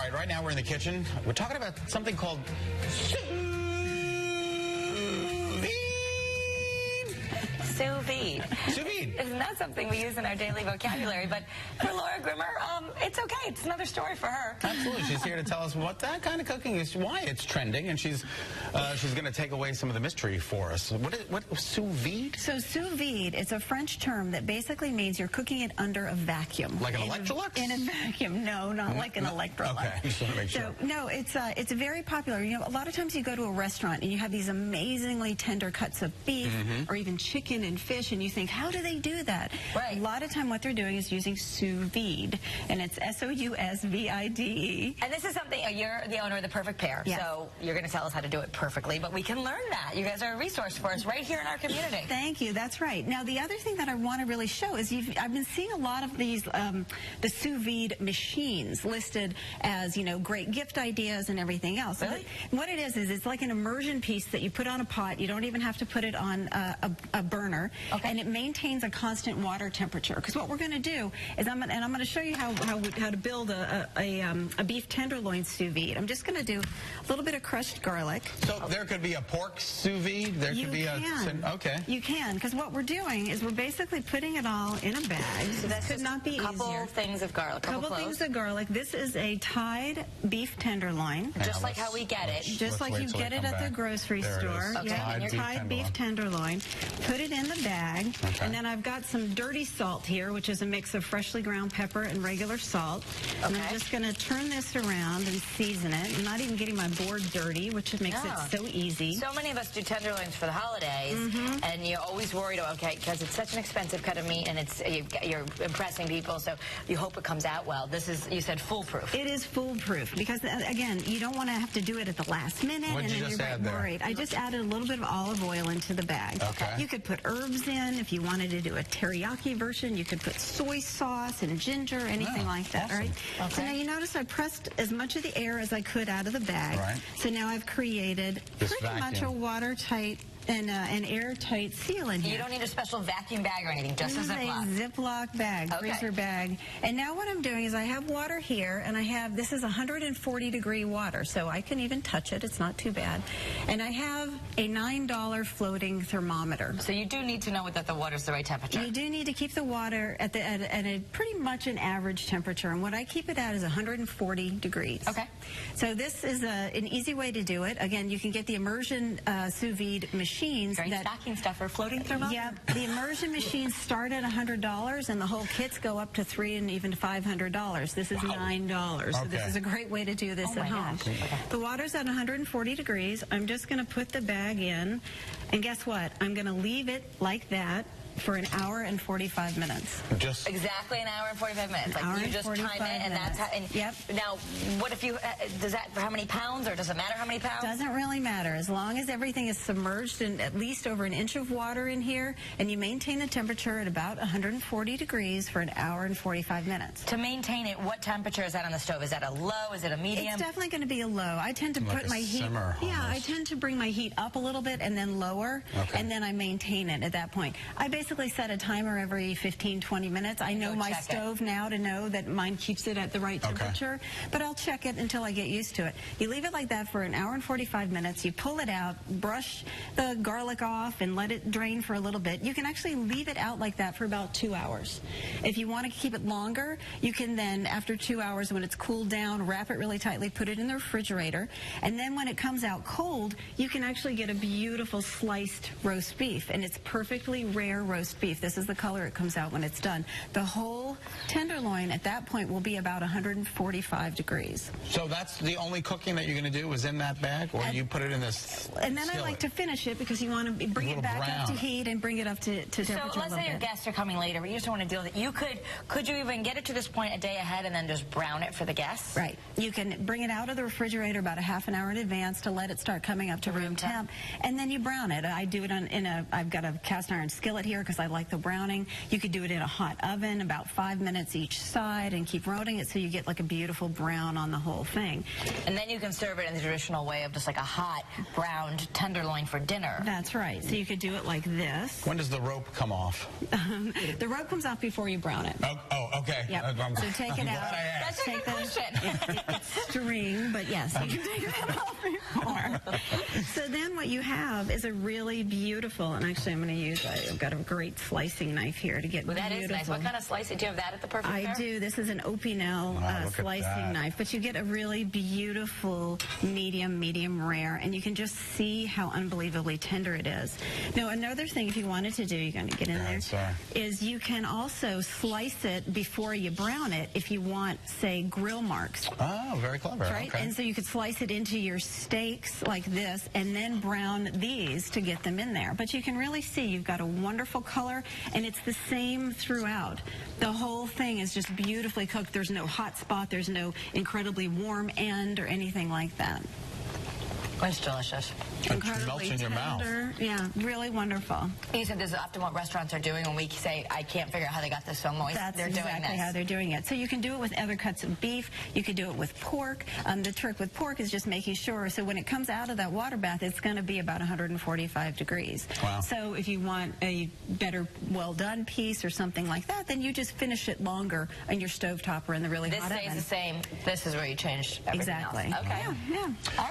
right, right now we're in the kitchen. We're talking about something called sous vide. Sous vide. Sous vide. It's not something we use in our daily vocabulary, but for Laura Grimmer, it's okay. It's another story for her. Absolutely. She's here to tell us what that kind of cooking is, why it's trending, and she's going to take away some of the mystery for us. What sous vide? So sous vide is a French term that basically means you're cooking it under a vacuum. Like an Electrolux? In a vacuum. No, not like an Electrolux. Okay, just want to make sure. So, no, it's very popular. You know, a lot of times you go to a restaurant and you have these amazingly tender cuts of beef or even chicken and fish, and you think, how do they do that? Right. A lot of time what they're doing is using sous vide, and it's S-O-U-S-V-I-D-E. And this is something, you're the owner of the Perfect Pear, yes. So you're going to tell us how to do it perfectly, but we can learn that. You guys are a resource for us right here in our community. Thank you. That's right. Now, the other thing that I want to really show is I've been seeing a lot of these, the sous vide machines listed as, you know, great gift ideas and everything else. Really? What it is it's like an immersion piece that you put on a pot. You don't even have to put it on a burner. Okay. And it maintains a constant water temperature. Because what we're going to do is I'm going to show you how to build a beef tenderloin sous vide. I'm just going to do a little bit of crushed garlic. So there could be a pork sous vide. There could be okay. You can, because what we're doing is we're basically putting it all in a bag. So this could not be easier. A couple things of garlic. Couple things of garlic. This is a Thai beef tenderloin. Just like how we get it. Just like you get it at the grocery store. Okay. Yeah, Thai beef tenderloin. Put it in the bag. Okay. And then I've got some dirty salt here, which is a mix of freshly ground pepper and regular salt. Okay. And I'm just going to turn this around and season it. I'm not even getting my board dirty, which makes it so easy. So many of us do tenderloins for the holidays, and you're always worried, okay, because it's such an expensive cut of meat, and you're impressing people, so you hope it comes out well. This is, you said, foolproof. It is foolproof because, again, you don't want to have to do it at the last minute, What'd and you then just you're worried. I just added a little bit of olive oil into the bag. Okay. You could put herbs in. If you wanted to do a teriyaki version, you could put soy sauce and ginger, anything like that. Awesome. Right? Okay. So now you notice I pressed as much of the air as I could out of the bag. Right. So now I've created This pretty much a watertight and an airtight seal in here. You don't need a special vacuum bag or anything, just a Ziploc. Ziploc bag, freezer bag. And now what I'm doing is I have water here, and this is 140-degree water, so I can even touch it. It's not too bad. And I have a $9 floating thermometer. So you do need to know that the water's the right temperature. You do need to keep the water at a pretty much an average temperature, and what I keep it at is 140 degrees. Okay. So this is an easy way to do it. Again, you can get the immersion sous vide machines. Great stocking stuffer, floating thermometer. Yep, the immersion machines start at $100, and the whole kits go up to $300 and even $500. This is $9, so this is a great way to do this at home. Okay. The water's at 140 degrees. I'm just going to put the bag in, and guess what? I'm going to leave it like that for an hour and 45 minutes. Just exactly an hour and 45 minutes. Like you just time it, and that's how. And yep. Now, what if you? Does that for how many pounds, or does it matter how many pounds? Doesn't really matter as long as everything is submerged in at least over an inch of water in here, and you maintain the temperature at about 140 degrees for an hour and 45 minutes. To maintain it, what temperature is that on the stove? Is that a low? Is it a medium? It's definitely going to be a low. I tend to put my heat. Yeah, I tend to bring my heat up a little bit and then lower, and then I maintain it at that point. I basically set a timer every 15-20 minutes. I know my stove now to know that mine keeps it at the right temperature, but I'll check it until I get used to it. You leave it like that for an hour and 45 minutes. You pull it out, brush the garlic off, and let it drain for a little bit. You can actually leave it out like that for about 2 hours. If you want to keep it longer, you can then, after 2 hours, when it's cooled down, wrap it really tightly, put it in the refrigerator, and then when it comes out cold, you can actually get a beautiful sliced roast beef, and it's perfectly rare roast beef. This is the color it comes out when it's done. The whole tenderloin at that point will be about 145 degrees. So that's the only cooking that you're going to do is in that bag, or you put it in this And then skillet? I like to finish it because you want to bring it back up to heat and bring it up to temperature. So let's say your guests are coming later, but you just don't want to deal with it. Could you even get it to this point a day ahead and then just brown it for the guests? Right. You can bring it out of the refrigerator about a half an hour in advance to let it start coming up to room temp, and then you brown it. I do it I've got a cast iron skillet here because I like the browning. You could do it in a hot oven, about 5 minutes each side, and keep rolling it so you get like a beautiful brown on the whole thing. And then you can serve it in the traditional way of just like a hot, browned tenderloin for dinner. That's right. So you could do it like this. When does the rope come off? The rope comes off before you brown it. Oh, okay. Yep. So take it out. That's a good question. string, but yes, you can take that off before. So then what you have is a really beautiful, and actually I'm going to use, I've got a great slicing knife here to get beautiful. That is nice. What kind of slicing? Do you have that at the Perfect Pair? I do. This is an Opinel slicing knife, but you get a really beautiful medium rare, and you can just see how unbelievably tender it is. Now, another thing, if you wanted to do, you're going to get in there, is you can also slice it before you brown it if you want, say, grill marks. Oh, very clever. Right? Okay. And so you could slice it into your steaks like this and then brown these to get them in there. But you can really see you've got a wonderful color, and it's the same throughout. The whole thing is just beautifully cooked. There's no hot spot. There's no incredibly warm end or anything like that. It's delicious. Incredibly melts in your tender. mouth. Yeah, really wonderful. You said this is often what restaurants are doing when we say, I can't figure out how they got this so moist. That's they're exactly doing this. how they're doing it. So you can do it with other cuts of beef. You could do it with pork. The trick with pork is just making sure, so when it comes out of that water bath, it's going to be about 145 degrees. Wow. So if you want a better, well-done piece or something like that, then you just finish it longer on your stovetop or in the really hot oven. This stays the same. This is where you changed everything Exactly. else. Okay. Yeah. All right.